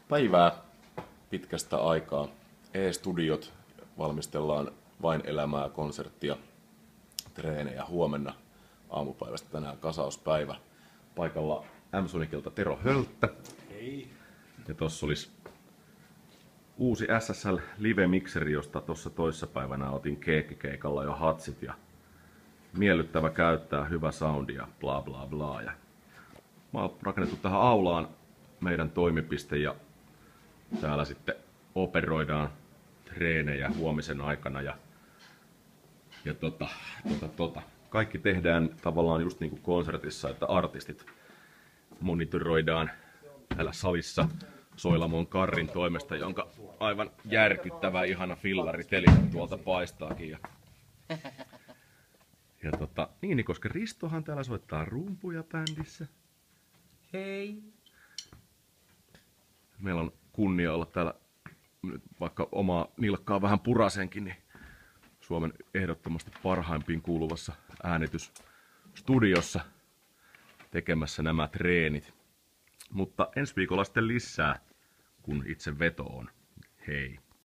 Päivää pitkästä aikaa. E-studiot valmistellaan Vain elämää konserttia, treenejä huomenna aamupäivästä tänään kasauspäivä. Paikalla M-Sonicilta Tero Hölttä. Hei. Ja tossa olisi uusi SSL live-mikseri, josta tuossa toissapäivänä otin keikalla jo hatsit ja miellyttävä käyttää, hyvä soundi ja bla bla bla. Ja mä oon rakennettu tähän aulaan meidän toimipiste ja täällä sitten operoidaan treenejä huomisen aikana ja kaikki tehdään tavallaan just niin kuin konsertissa, että artistit monitoroidaan täällä salissa Soilamon Karrin toimesta, jonka aivan järkyttävä ihana fillariteli tuolta paistaakin. Niin, koska Ristohan täällä soittaa rumpuja bändissä. Hei. Meillä on kunnia olla täällä, vaikka omaa nilkkaa vähän purasenkin, niin Suomen ehdottomasti parhaimpiin kuuluvassa äänitysstudiossa tekemässä nämä treenit. Mutta ensi viikolla sitten lisää, kun itse veto on. Hei!